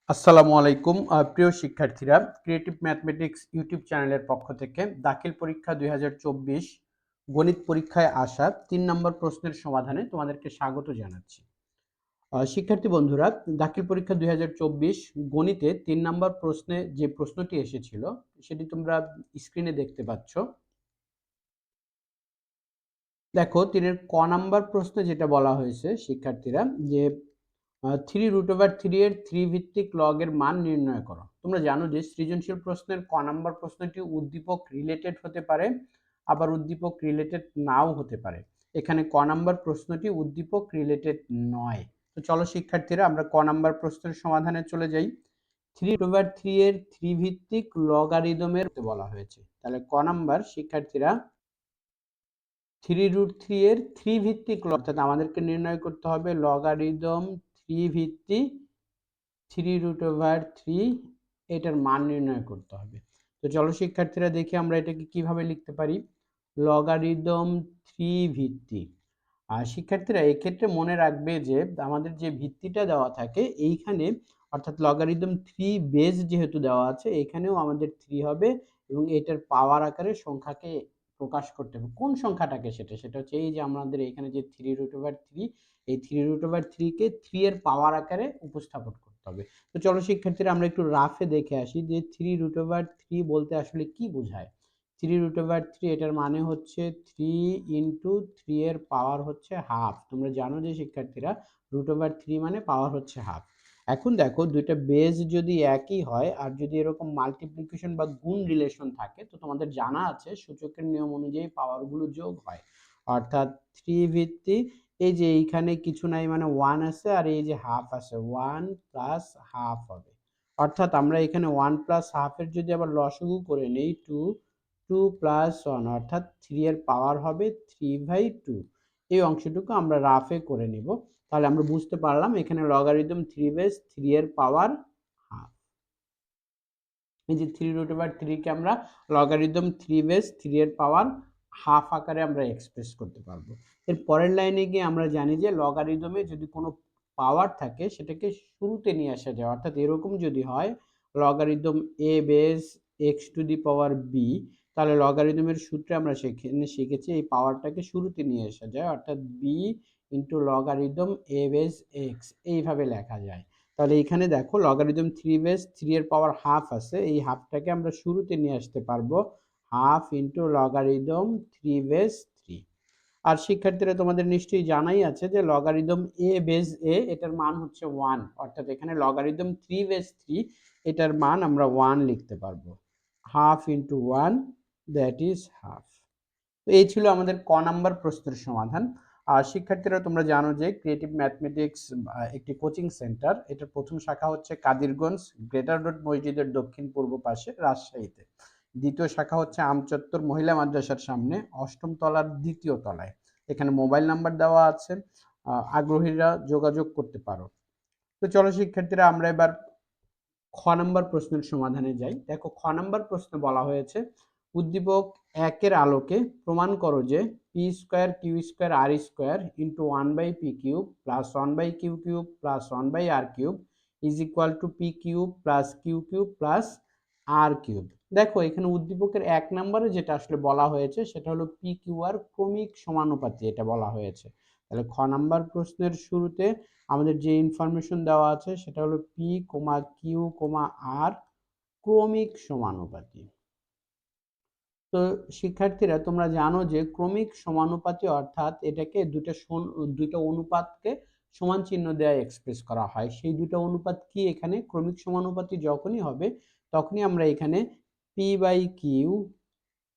আসসালামু আলাইকুম প্রিয় শিক্ষার্থীরা, ক্রিয়েটিভ ম্যাথমেটিক্স ইউটিউব চ্যানেলের পক্ষ থেকে দাখিল পরীক্ষা 2024 গণিত পরীক্ষায় আসা 3 নম্বর প্রশ্নের সমাধানে তোমাদেরকে স্বাগত জানাচ্ছি। শিক্ষার্থী বন্ধুরা, দাখিল পরীক্ষা 2024 গণিতে 3 নম্বর প্রশ্নে যে প্রশ্নটি এসেছিল সেটি তোমরা স্ক্রিনে দেখতে পাচ্ছ। দেখো 3 ক নাম্বার প্রশ্নে যেটা বলা হয়েছে শিক্ষার্থীরা যে 3√3 এর 3 ভিত্তিক লগ এর মান নির্ণয় করো। তোমরা জানো যে সৃজনশীল প্রশ্নের ক নাম্বার প্রশ্নটি উদ্দীপক রিলেটেড হতে পারে, আবার উদ্দীপক রিলেটেড নাও হতে পারে। এখানে ক নাম্বার প্রশ্নটি উদ্দীপক রিলেটেড নয়। তো চলো শিক্ষার্থীরা আমরা ক নাম্বার প্রশ্নের সমাধানে চলে যাই। 3√3 এর 3 ভিত্তিক লগারিদমের বলা হয়েছে। তাহলে ক নাম্বার শিক্ষার্থীরা 3√3 এর 3 ভিত্তিক অর্থাৎ আমাদেরকে নির্ণয় করতে হবে লগারিদম 3 ভিত্তিক 3√3 এটার মান নির্ণয় করতে হবে। তো চলো শিক্ষার্থীরা দেখি আমরা এটাকে কিভাবে লিখতে পারি। লগারিদম 3 ভিত্তিক। আর শিক্ষার্থীরা এক্ষেত্রে মনে রাখবে যে আমাদের যে ভিত্তিটা দেওয়া থাকে এইখানে অর্থাৎ লগারিদম 3 বেস যেহেতু দেওয়া আছে এখানেও আমাদের 3 হবে এবং এটার পাওয়ার আকারে সংখ্যাকে প্রকাশ করতে হবে। কোন সংখ্যাটাকে সেটা হচ্ছে এই যে আমাদের এখানে যে 3√3, এই 3√3 কে 3 এর পাওয়ার আকারে উপস্থাপন করতে হবে। তো চলো শিক্ষার্থীরা আমরা একটু রাফে দেখে আসি যে 3√3 বলতে আসলে কি বোঝায়। 3√3 এটার মানে হচ্ছে 3 ইন্টু 3 এর পাওয়ার হচ্ছে হাফ। তোমরা জানো যে শিক্ষার্থীরা √3 মানে পাওয়ার হচ্ছে হাফ। এখন দেখো দুইটা বেস যদি একই হয় আর যদি এরকম মাল্টিপ্লিকেশন বা গুণ রিলেশন থাকে তো তোমাদের জানা আছে সূচকের নিয়ম অনুযায়ী পাওয়ারগুলো যোগ হয়। অর্থাৎ 3 ভিত্তিক এই যে এইখানে কিছু নাই মানে 1 আছে আর এই যে হাফ আছে 1 প্লাস হাফ হবে। অর্থাৎ আমরা এখানে 1 প্লাস হাফ এর যদি আবার লসাগু করে নেই 2 প্লাস 1 অর্থাৎ 3 এর পাওয়ার হবে 3/2। এই অংশটুকু আমরা রাফে করে নিব। তাহলে আমরা বুঝতে পারলাম এখানে লগারিদম 3 বেস 3 এর পাওয়ার হাফ। এই যে 3√3 কে আমরা লগারিদম 3 বেস 3 এর পাওয়ার হাফ আকারে আমরা এক্সপ্রেস করতে পারবো। এর পরের লাইনে গিয়ে আমরা জানি যে লগারিদমে যদি কোনো পাওয়ার থাকে সেটাকে শুরুতে নিয়ে আসা যায়। অর্থাৎ এরকম যদি হয় logarithm a base x two the power b, তাহলে লগারিদমের সূত্রে আমরা সেখানে শিখেছি এই পাওয়ারটাকে শুরুতে নিয়ে আসা যায় অর্থাৎ b into logarithm a base x এইভাবে লেখা যায়। তাহলে এখানে দেখো লগারিদম 3 বেস 3 এর পাওয়ার হাফ আছে, এই হাফটাকে আমরা শুরুতে নিয়ে আসতে পারবো হাফ ইন্টু লগারিদম 3 বেস 3। আর শিক্ষার্থীরা তোমাদের নিশ্চয়ই জানাই আছে যে লগারিদম a বেস a এটার মান হচ্ছে 1, অর্থাৎ এখানে লগারিদম 3 বেস 3 এটার মান আমরা 1 লিখতে পারবো। Half into 1 that is half. তো এই ছিল আমাদের ক নাম্বার প্রশ্নের সমাধান। আর শিক্ষার্থীরা তোমরা জানো যে ক্রিয়েটিভ ম্যাথমেটিক্স একটি কোচিং সেন্টার। এটার প্রথম শাখা হচ্ছে কাদিরগঞ্জ গ্রেটার রোড মসজিদের দক্ষিণ পূর্ব পাশে রাজশাহীতে। দ্বিতীয় শাখা হচ্ছে আমচত্বর মহিলা মাদ্রাসার সামনে 8ম তলার 2য় তলায়। এখানে মোবাইল নাম্বার দেওয়া আছে, আগ্রহীরা যোগাযোগ করতে পারো। তো চলো শিক্ষার্থীরা আমরা এবার খ নাম্বার প্রশ্নের সমাধানে যাই। দেখো খ নাম্বার প্রশ্নে বলা হয়েছে উদ্দীপক 1 এর আলোকে প্রমাণ করো যে p² q² r² into 1/p³ plus 1/q³ plus 1/r³ is equal to p³ plus q³ plus r³ দেখো এখানে উদ্দীপকের 1 নম্বরে যেটা আসলে বলা হয়েছে সেটা হলো p/q/r ক্রমিক সমানুপাতি এটা বলা হয়েছে। তাহলে খ নাম্বার প্রশ্নের শুরুতে আমাদের যে ইনফরমেশন দেওয়া আছে সেটা হলো p, q, r ক্রমিক সমানুপাতি। তো শিক্ষার্থীরা তোমরা জানো যে ক্রমিক সমানুপাতি অর্থাৎ এটাকে দুইটা অনুপাতকে সমান চিহ্ন দেওয়া এক্সপ্রেস করা হয়। সেই দুটো অনুপাত কি এখানে ক্রমিক সমানুপাতি যখনই হবে তখনই আমরা এখানে p/q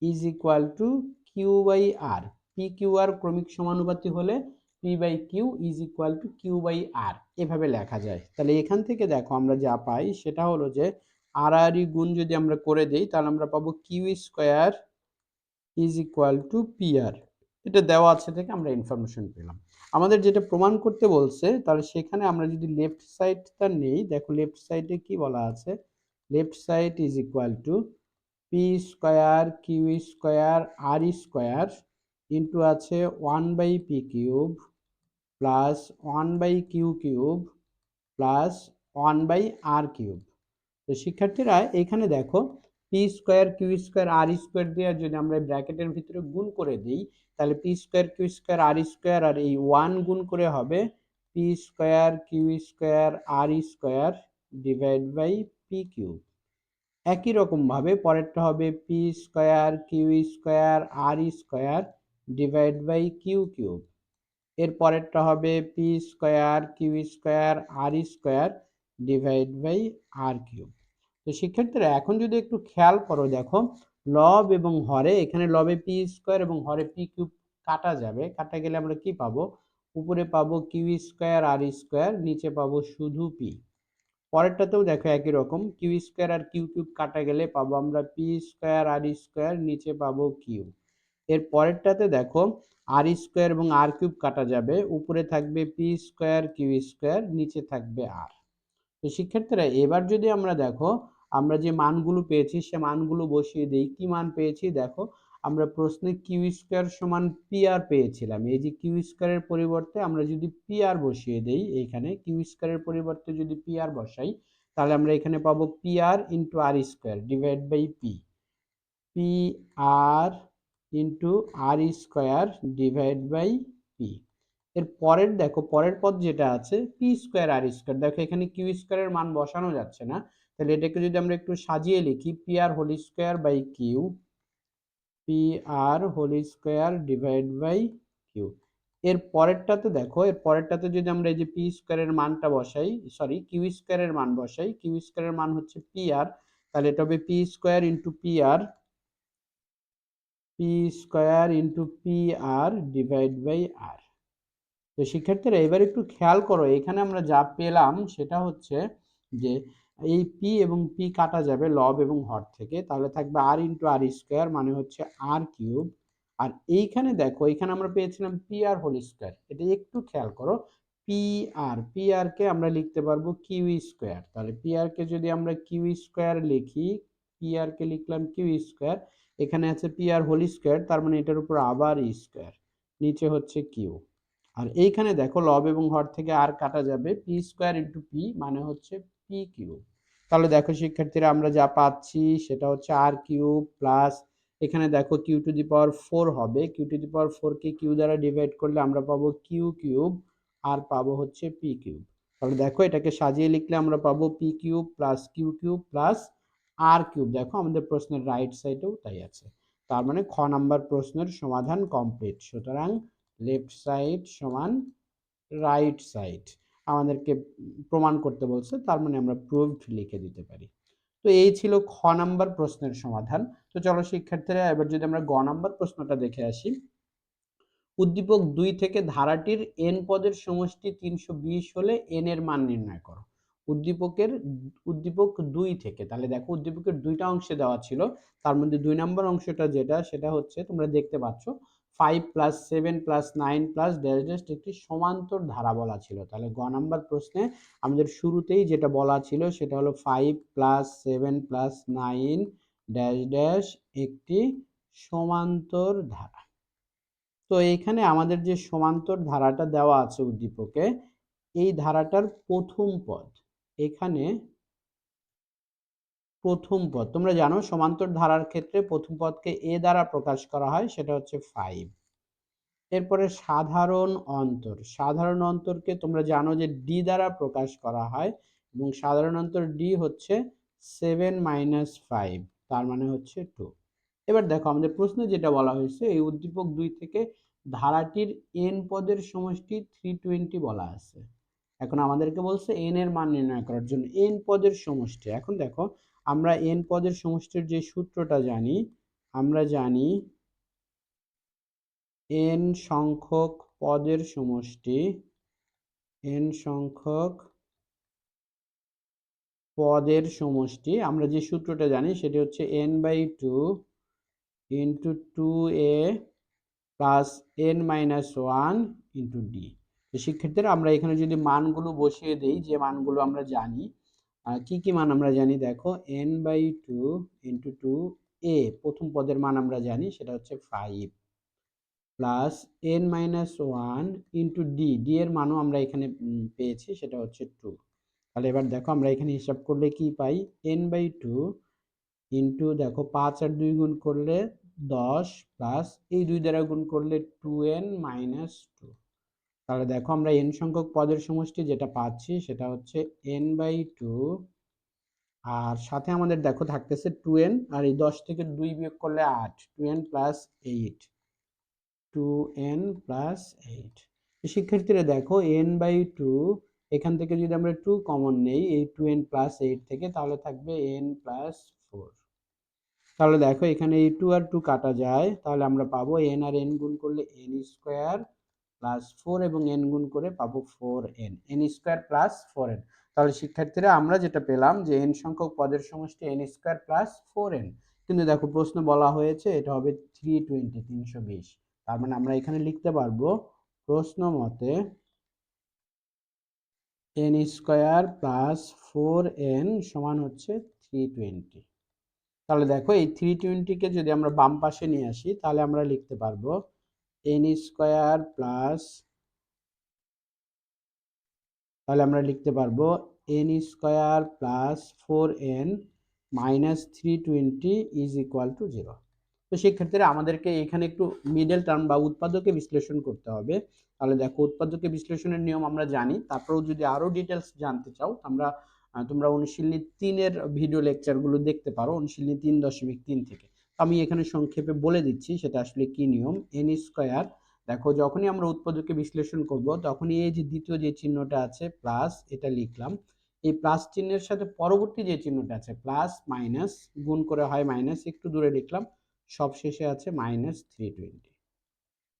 is equal to q/r, p/q/r ক্রমিক সমানুপাতি হলে p/q is equal to q/r এভাবে লেখা যায়। তাহলে এখান থেকে দেখো আমরা যা পাই সেটা হলো যে আর আর গুণ যদি আমরা করে দেই তাহলে আমরা পাবো q² is equal to pr। এটা দেওয়া আছে থেকে আমরা ইনফরমেশন পেলাম। আমাদের যেটা প্রমাণ করতে বলছে তাহলে সেখানে আমরা যদি লেফট সাইডটা নেই, দেখো লেফট সাইডে কি বলা আছে, left side is equal to p² q² r² into আছে 1/p³ plus 1/q³ plus 1/r³। তো শিক্ষার্থীরা এখানে দেখো P square Q square R square দিয়ে যদি আমরা ব্র্যাকেটের ভিতরে গুণ করে দিই, তাহলে P square Q square R square আর এই 1 গুণ করে হবে P square Q square R square divide by P cube. একই রকম ভাবে পরেরটা হবে P square Q square R square divide by Q cube. এর পরেরটা হবে P square Q square R square divide by R cube. তো শিক্ষার্থীরা এখন যদি একটু খেয়াল করো, দেখো লব এবং হরে, এখানে লবে পি স্কোয়ার এবং হরে পি কিউব কাটা যাবে, কাটা গেলে আমরা কি পাবো, উপরে পাবো কিউ স্কোয়ার আর স্কোয়ার, নিচে পাবো শুধু পি। পরেরটাতেও দেখো একই রকম, কিউ স্কোয়ার আর কিউ কিউব কাটা গেলে পাবো আমরা পি স্কোয়ার আর স্কোয়ার, নিচে পাবো কিউ। এর পরেরটাতে দেখো আর স্কোয়ার এবং আর কিউব কাটা যাবে, উপরে থাকবে পি স্কোয়ার কিউ স্কোয়ার, নিচে থাকবে আর। তো শিক্ষার্থীরা এবার যদি আমরা দেখো আমরা যে মানগুলো পেয়েছি সে মানগুলো বসিয়ে দিই। কি মান পেয়েছি দেখো, আমরা প্রশ্নে কিউ স্কোয়ার সমান পি আর পেয়েছিলাম। এই যে কিউ স্কোয়ারের পরিবর্তে আমরা যদি পি আর বসিয়ে দেই, এইখানে কিউ স্কোয়ারের পরিবর্তে যদি পি আর বসাই, তাহলে আমরা এখানে পাবো P R into R square divide by P, P R into R square divide by P. এর পরের দেখো পরের পদ যেটা আছে পি স্কোয়ার আর স্কোয়ার, দেখো এখানে কিউ স্কোয়ারের মান বসানো যাচ্ছে না, তাহলে এটাকে যদি আমরা একটু সাজিয়ে লিখি P R whole square by Q, P R whole square divide by Q. এর পরেরটাতে দেখো, এর পরেরটাতে যদি আমরা এই যে পি স্কোয়ারের মানটা বসাই, সরি কিউ স্কোয়ারের মান বসাই, কিউ স্কোয়ারের মান হচ্ছে পি আর, তাহলে এটা হবে P square into p r, p square into p r divide by r. তো শিক্ষার্থীরা এবার একটু খেয়াল করো, এখানে আমরা যা পেলাম সেটা হচ্ছে যে এই পি এবং পি কাটা যাবে লব এবং হর থেকে, তাহলে থাকবে আর ইন্টু আর স্কোয়ার, মানে হচ্ছে আর কিউব। আর এইখানে দেখো এখানে আমরা পেয়েছিলাম পি আর হোল স্কোয়ার, এটা একটু খেয়াল করো, পি আর কে আমরা লিখতে পারবো কিউ স্কোয়ার, তাহলে পি আর কে যদি আমরা কিউ স্কোয়ার লিখি, পি আর কে লিখলাম কিউ স্কোয়ার, এখানে আছে পি আর হোল স্কোয়ার, তার মানে এটার উপর আবার স্কোয়ার, নিচে হচ্ছে কিউ। আর এইখানে দেখো লব এবং হর থেকে আর কাটা যাবে, পি স্কোয়ার ইন্টু পি মানে হচ্ছে পি কিউব। তাহলে দেখো শিক্ষার্থীরা আমরা যা পাচ্ছি সেটা হচ্ছে আর কিউব প্লাস, এখানে দেখো কিউ টু দি পাওয়ার 4 হবে, কিউ টু দি পাওয়ার 4 কে কিউ দ্বারা ডিভাইড করলে আমরা পাবো কিউ কিউব, আর পাবো হচ্ছে পি কিউব। তাহলে দেখো এটাকে সাজিয়ে লিখলে আমরা পাবো p cube plus q cube plus r cube. দেখো আমাদের প্রশ্নের রাইট সাইডেও তাই আছে। তার মানে খ নাম্বার প্রশ্নের সমাধান কমপ্লিট। সুতরাং লেফট সাইড সমান রাইট সাইড আমাদেরকে প্রমাণ করতে বলছে, তার মানে আমরা প্রুভড লিখে দিতে পারি। তো এই ছিল খ নাম্বার প্রশ্নের সমাধান। তো চলো শিক্ষার্থীরা এবার যদি আমরা গ নাম্বার প্রশ্নটা দেখে আসি। উদ্দীপক 2 থেকে ধারাটির n পদের সমষ্টি 320 হলে n এর মান নির্ণয় করো। উদ্দীপক 2 থেকে, তাহলে দেখো উদ্দীপকের দুইটা অংশে দেওয়া ছিল, তার মধ্যে 2 নম্বর অংশটা সেটা হচ্ছে তোমরা দেখতে পাচ্ছ 5 plus 7 plus 9 plus dash dash একটি সমান্তর ধারা বলা ছিল। তাহলে গ নাম্বার প্রশ্নে আমাদের শুরুতেই যেটা বলা ছিল সেটা হলো 5 প্লাস 7 প্লাস 9 ড্যাশ ড্যাশ একটি সমান্তর ধারা। তো এইখানে আমাদের যে সমান্তর ধারাটা দেওয়া আছে উদ্দীপকে, এই ধারাটার প্রথম পদ, এখানে প্রথম পদ, তোমরা জানো সমান্তর ধারার ক্ষেত্রে প্রথম পদকে এ দ্বারা প্রকাশ করা হয়, সেটা হচ্ছে 5। এরপরে সাধারণ অন্তরকে তোমরা জানো যে ডি দ্বারা প্রকাশ করা হয়, এবং সাধারণ অন্তর ডি হচ্ছে 7 মাইনাস 5, তার মানে হচ্ছে 2। এবার দেখো আমাদের প্রশ্নে যেটা বলা হয়েছে, এই উদ্দীপক 2 থেকে ধারাটির n পদের সমষ্টি 320 বলা আছে। এখন আমাদেরকে বলছে n এর মান নির্ণয় করার জন্য n পদের সমষ্টি। এখন দেখো আমরা n পদের সমষ্টির যে সূত্রটা জানি, আমরা জানি n সংখ্যক পদের সমষ্টি, n সংখ্যক পদের সমষ্টি, আমরা যে সূত্রটা জানি সেটা হচ্ছে n/2 into 2a plus n-1 into D. তো শিক্ষার্থীরা আমরা এখানে যদি মানগুলো বসিয়ে দিই, যে মানগুলো আমরা জানি, কি কি মান আমরা জানি দেখো, n/2 ইন্টু 2a প্রথম পদের মান আমরা জানি সেটা হচ্ছে 5 plus n-1 into D, D এর মানও আমরা এখানে পেয়েছি সেটা হচ্ছে 2। তাহলে এবার দেখো আমরা এখানে হিসাব করলে কি পাই, n/2 ইন্টু দেখো 5 আর 2 গুণ করলে 10 প্লাস এই 2 দ্বারা গুণ করলে 2n-2। তাহলে দেখো আমরা n সংখ্যক পদের সমষ্টি যেটা পাচ্ছি সেটা হচ্ছে n/2, আর সাথে আমাদের দেখো থাকতেছে 2n, আর এই 10 থেকে 2 বিয়োগ করলে 8, 2n প্লাস 8, 2n প্লাস 8। শিক্ষার্থীরা দেখো n/2 এখান থেকে যদি আমরা 2 কমন নেই এই 2n প্লাস 8 থেকে, তাহলে থাকবে n প্লাস 4। তাহলে দেখো এখানে এই 2 আর 2 কাটা যায়, তাহলে আমরা পাবো n আর n গুণ করলে n স্কোয়ার প্লাস 4 এবং n গুণ করে পাবো 4n, n square plus 4n। তাহলে শিক্ষার্থীরা আমরা যেটা পেলাম যে n সংখ্যক পদের সমষ্টি n স্কোয়ার প্লাস 4n, কিন্তু দেখো প্রশ্ন বলা হয়েছে এটা হবে 320। তার মানে আমরা এখানে লিখতে পারবো প্রশ্ন মতে n স্কোয়ার প্লাস 4n সমান হচ্ছে 320। তাহলে দেখো এই 320 কে যদি আমরা বাম পাশে নিয়ে আসি তাহলে আমরা লিখতে পারবো n স্কোয়ার প্লাস, তাহলে আমরা লিখতে পারবো n square plus 4n minus 320 is equal to 0। তো শিক্ষার্থীরা আমাদেরকে এখানে একটু মিডল টার্ম বা উৎপাদকে বিশ্লেষণ করতে হবে। তাহলে দেখো উৎপাদকে বিশ্লেষণের নিয়ম আমরা জানি, তারপরেও যদি আরো ডিটেলস জানতে চাও তোমরা অনুশীলনী 3 এর ভিডিও লেকচারগুলো দেখতে পারো, অনুশীলনী 3.3 থেকে। আমি এখানে সংক্ষেপে বলে দিচ্ছি সেটা আসলে কি নিয়ম। n স্কয়ার, দেখো যখনই আমরা উৎপাদকে বিশ্লেষণ করব তখনই এই যে দ্বিতীয় যে চিহ্নটা আছে প্লাস, এটা লিখলাম। এই প্লাস চিহ্নের সাথে পরবর্তী যে চিহ্নটা আছে প্লাস মাইনাস গুণ করে হয় মাইনাস, একটু দূরে লিখলাম, সব শেষে আছে মাইনাস 320।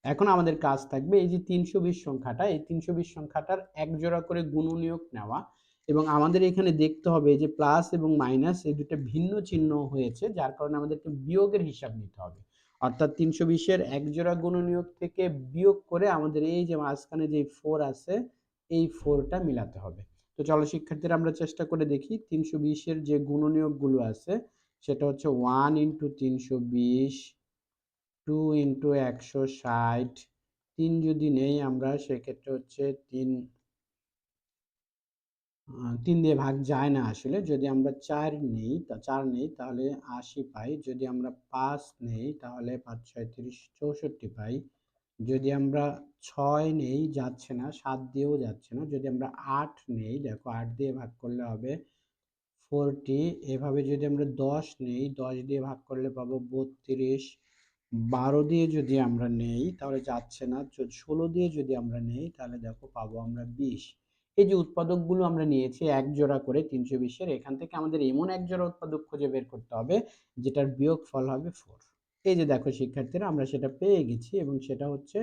এখন আমাদের কাজ থাকবে এই যে 320 সংখ্যাটা, এই 320 সংখ্যাটার এক জোড়া করে গুণনীয়ক নেওয়া, এবং আমাদের এখানে দেখতে হবে যে প্লাস এবং মাইনাস এই দুটো ভিন্ন চিহ্ন হয়েছে, যার কারণে আমাদেরকে বিয়োগের হিসাব নিতে হবে। অর্থাৎ 320 এর এক জোড়া গুণনীয়ক থেকে বিয়োগ করে আমাদের এই যে মাঝখানে যে 4 আছে এই 4টা মিলাতে হবে। তো চলো শিক্ষার্থীরা আমরা চেষ্টা করে দেখি 320 এর যে গুণনীয়কগুলো আছে সেটা হচ্ছে 1 ইন্টু 320, 2 ইন্টু 160, 3 যদি নেই আমরা সেক্ষেত্রে হচ্ছে 3 দিয়ে ভাগ যায় না আসলে। যদি আমরা 4 নেই তাহলে 80 পাই। যদি আমরা 5 নেই তাহলে 5 6 30, 64 পাই। যদি আমরা 6 নেই যাচ্ছে না, 7 দিয়েও যাচ্ছে না। যদি আমরা 8 নেই, দেখো 8 দিয়ে ভাগ করলে হবে 40। এভাবে যদি আমরা 10 নেই, 10 দিয়ে ভাগ করলে পাবো 32। 12 দিয়ে যদি আমরা নেই তাহলে যাচ্ছে না, 16 দিয়ে যদি আমরা নেই তাহলে দেখো পাবো আমরা 20। এই যে উৎপাদকগুলো আমরা নিয়েছি এক জোড়া করে 320 এর, এখান থেকে আমাদের এমন এক জোড়া উৎপাদক খুঁজে বের করতে হবে যেটার বিয়োগফল হবে 4। এই যে দেখো শিক্ষার্থীরা আমরা সেটা পেয়ে গেছি, এবং সেটা হচ্ছে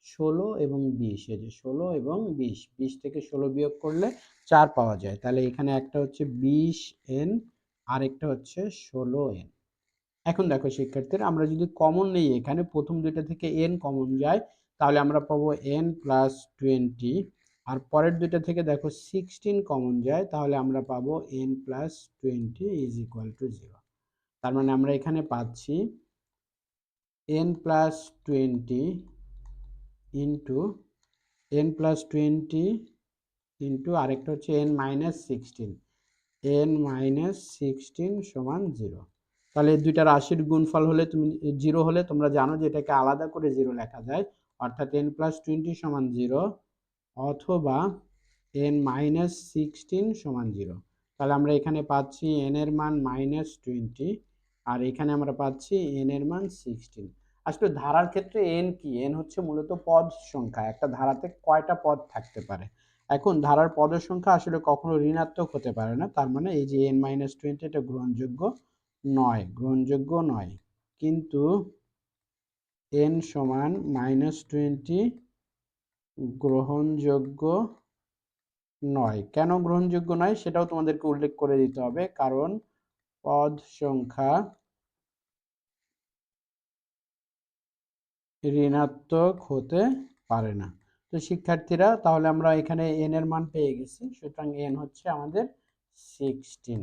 16 এবং 20। এই যে 16 এবং 20, 20 থেকে 16 বিয়োগ করলে 4 পাওয়া যায়। তাহলে এখানে একটা হচ্ছে 20n, আরেকটা হচ্ছে 16n। এখন দেখো শিক্ষার্থীরা আমরা যদি কমন নেই, এখানে প্রথম দুইটা থেকে n কমন যায় তাহলে আমরা পাবো n প্লাস 20, আর পরের দুইটা থেকে দেখো 16 কমন যায় তাহলে আমরা পাবো n plus 20 is equal to 0। তার মানে আমরা এখানে পাচ্ছি n plus 20 into n plus 20 into আরেকটা হচ্ছে n মাইনাস 16, n মাইনাস 16 সমান 0। তাহলে এই দুইটা রাশির গুণফল হলে তুমি 0 হলে তোমরা জানো যে এটাকে আলাদা করে 0 লেখা যায়, অর্থাৎ n প্লাস 20 সমান 0 অথবা n মাইনাস 16 সমান 0। তাহলে আমরা এখানে পাচ্ছি n এর মান মাইনাস 20, আর এখানে আমরা পাচ্ছি n এর মান 16। আসলে ধারার ক্ষেত্রে n কি, n হচ্ছে মূলত পদ সংখ্যা, একটা ধারাতে কয়টা পদ থাকতে পারে। এখন ধারার পদের সংখ্যা আসলে কখনো ঋণাত্মক হতে পারে না, তার মানে এই যে n মাইনাস 20 এটা গ্রহণযোগ্য নয়। কিন্তু n সমান মাইনাস 20 গ্রহণযোগ্য নয়। কেন গ্রহণযোগ্য নয় সেটাও তোমাদেরকে উল্লেখ করে দিতে হবে, কারণ পদ সংখ্যা ঋণাত্মক হতে পারে না। তো শিক্ষার্থীরা তাহলে আমরা এখানে n এর মান পেয়ে গেছি, সুতরাং n হচ্ছে আমাদের 16।